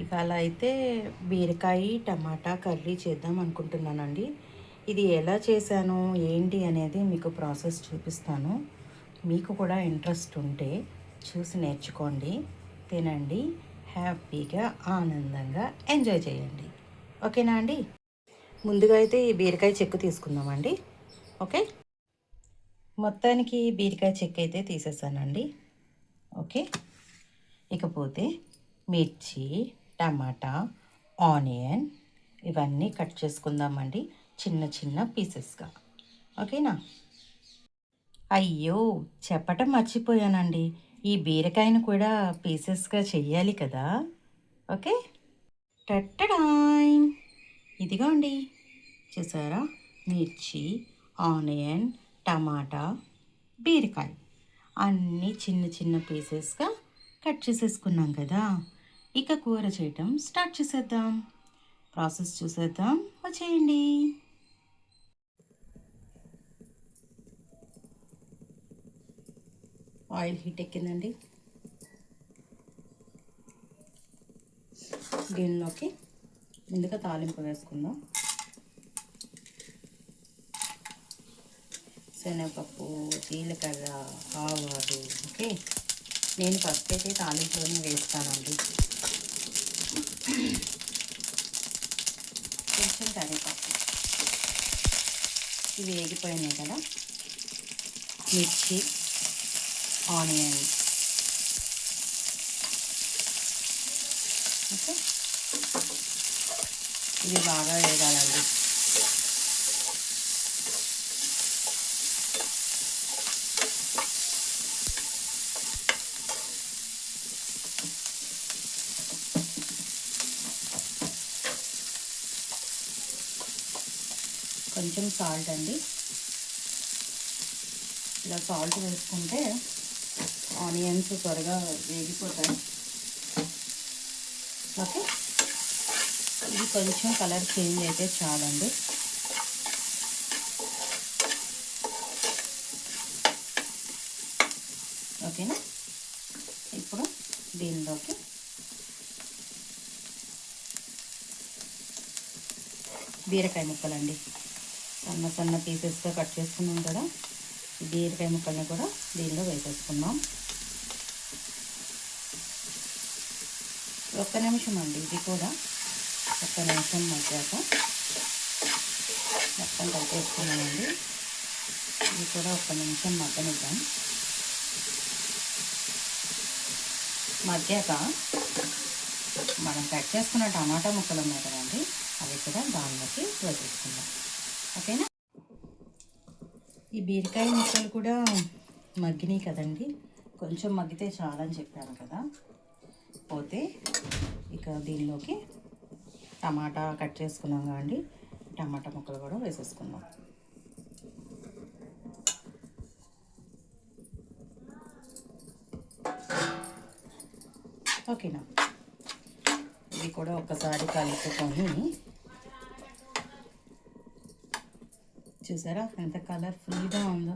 ఇవాళ అయితే బీరకాయ టమాటా కర్రీ చేద్దాం అనుకుంటున్నానండి. ఇది ఎలా చేశాను ఏంటి అనేది మీకు ప్రాసెస్ చూపిస్తాను. మీకు కూడా ఇంట్రెస్ట్ ఉంటే చూసి నేర్చుకోండి, తినండి, హ్యాపీగా ఆనందంగా ఎంజాయ్ చేయండి. ఓకేనా అండి? ముందుగా అయితే ఈ బీరకాయ చెక్కు తీసుకుందామండి. ఓకే, మొత్తానికి బీరకాయ చెక్కు అయితే తీసేసానండి. ఓకే, ఇకపోతే మిర్చి, టమాటా, ఆనియన్ ఇవన్నీ కట్ చేసుకుందామండి చిన్న చిన్న పీసెస్గా. ఓకేనా? అయ్యో, చెప్పటం మర్చిపోయానండి, ఈ బీరకాయను కూడా పీసెస్గా చెయ్యాలి కదా. ఓకే, టట్టడాయ్, ఇదిగోండి, చూసారా? మిర్చి, ఆనియన్, టమాటా, బీరకాయ అన్నీ చిన్న చిన్న పీసెస్గా కట్ చేసేసుకున్నాం కదా. ఇక కూర చేయటం స్టార్ట్ చేసేద్దాం. ప్రాసెస్ చూసేద్దాం, వచ్చేయండి. ఆయిల్ హీట్ ఎక్కిందండి. దీనిలోకి ముందుగా తాలింపు వేసుకుందాం. శనగపప్పు, జీలకర్ర, ఆవాలు. ఓకే, నేను ఫస్ట్ అయితే తాలింపులోనే వేస్తానండి. కొంచెం కరివేపాకు. ఇవి వేగిపోయినాయి కదా. మిర్చి, ఆనియన్. ఓకే, ఇవి బాగా వేగాలండి. కొంచెం సాల్ట్ అండి. ఇలా సాల్ట్ వేసుకుంటే ఆనియన్స్ త్వరగా వేగిపోతాయి. ఓకే, ఇది కొంచెం కలర్ చేంజ్ అయితే చాలండి. ఓకేనా? ఇప్పుడు దీనిలోకి బీరకాయ ముక్కలండి, సన్న సన్న పీసెస్గా కట్ చేసుకున్నాం కదా. బీరకాయ ముక్కల్ని కూడా దీనిలో వేసేసుకున్నాం. ఒక్క నిమిషం అండి, ఇది కూడా ఒక్క నిమిషం మగ్గాక మొత్తం కలిపేసుకున్నామండి. ఇది కూడా ఒక్క నిమిషం మగ్గనిద్దాం. మగ్గాక మనం కట్ చేసుకున్న టమాటా ముక్కలు ఉన్నాయి కదండి, అవి కూడా దానిలోకి వేసేసుకుందాం. ఓకేనా? ఈ బీరకాయ ముక్కలు కూడా మగ్గినాయి కదండి, కొంచెం మగ్గితే చాలని చెప్పాను కదా. పోతే ఇక దీనిలోకి టమాటా కట్ చేసుకున్నాం కదండి, టమాటా ముక్కలు కూడా వేసేసుకుందాం. ఓకేనా? ఇది కూడా ఒకసారి కలుపుకొని, చూసారా ఎంత కలర్ఫుల్గా ఉందో.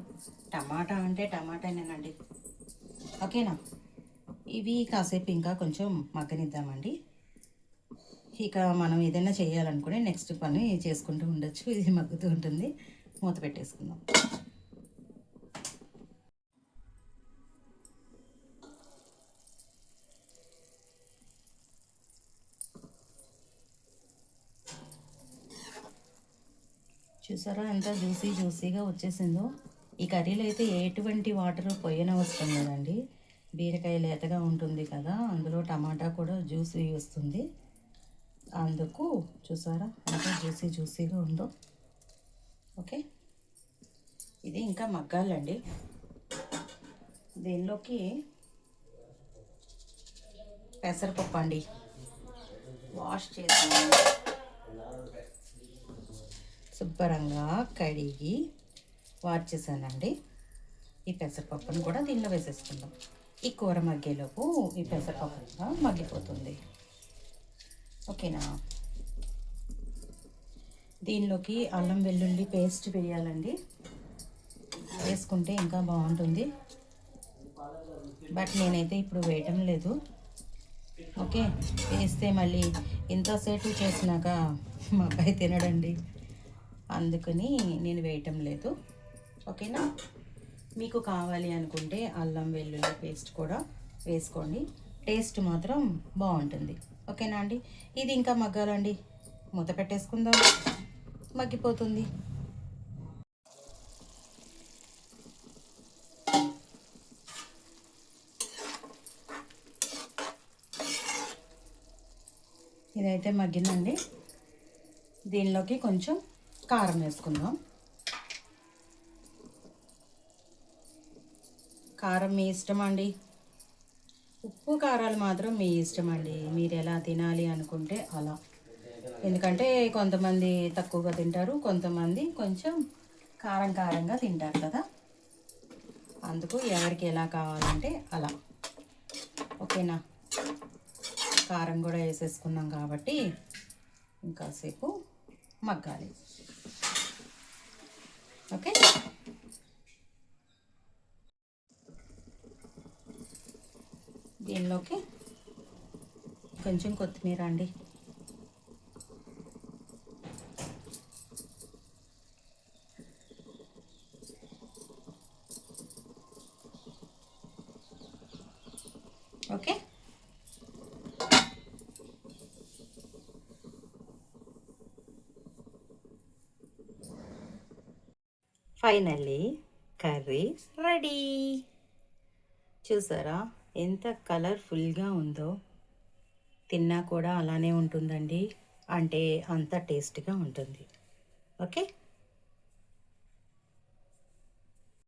టమాటా అంటే టమాటానేనండి. ఓకేనా? ఇవి కాసేపు ఇంకా కొంచెం మగ్గనిద్దామండి. ఇక మనం ఏదైనా చేయాలనుకుని నెక్స్ట్ పని చేసుకుంటూ ఉండొచ్చు. ఇది మగ్గుతూ ఉంటుంది. మూత పెట్టేసుకుందాం. చూసారా ఎంత జ్యూసీగా వచ్చేసిందో. ఈ కర్రీలో అయితే ఎటువంటి వాటర్ పోయనవసరం లేదండి. బీరకాయ లేతగా ఉంటుంది కదా, అందులో టమాటా కూడా జ్యూసీ వస్తుంది. అందుకు చూసారా ఎంత జ్యూసీగా ఉందో. ఓకే, ఇది ఇంకా మగ్గాలండి. దీనిలోకి పెసరపప్పు అండి, వాష్ చేసి శుభ్రంగా కడిగి వార్చేసానండి. ఈ పెసరపప్పును కూడా దీనిలో వేసేసుకుందాం. ఈ కూర మగ్గేలోపు ఈ పెసరపప్పు కూడా మగ్గిపోతుంది. ఓకేనా? దీనిలోకి అల్లం వెల్లుల్లి పేస్ట్ వేయాలండి. వేసుకుంటే ఇంకా బాగుంటుంది, బట్ నేనైతే ఇప్పుడు వేయటం లేదు. ఓకే, వేస్తే మళ్ళీ ఇంతసేపు చేసినాక మా అబ్బాయి తినడండి, అందుకని నేను వేయటం లేదు. ఓకేనా, మీకు కావాలి అనుకుంటే అల్లం వెల్లుల్లి పేస్ట్ కూడా వేసుకోండి, టేస్ట్ మాత్రం బాగుంటుంది. ఓకేనా అండి, ఇది ఇంకా మగ్గాలండి, మూత పెట్టేసుకుందాం, మగ్గిపోతుంది. ఇదైతే మగ్గిందండి, దీనిలోకి కొంచెం కారం వేసుకుందాం. కారం మీ ఇష్టం అండి, ఉప్పు కారాలు మాత్రం మీ ఇష్టం అండి, మీరు ఎలా తినాలి అనుకుంటే అలా. ఎందుకంటే కొంతమంది తక్కువగా తింటారు, కొంతమంది కొంచెం కారం కారంగా తింటారు కదా, అందుకు ఎవరికి ఎలా కావాలంటే అలా. ఓకేనా, కారం కూడా వేసేసుకున్నాం కాబట్టి ఇంకాసేపు మగ్గాలి. ఓకే, దీనిలోకి కొంచెం కొత్తిమీర అండి. Okay, finally curry ready. చూసారా ఎంత కలర్ఫుల్గా ఉందో, తిన్నా కూడా అలానే ఉంటుందండి, అంటే అంత టేస్ట్గా ఉంటుంది. ఓకే.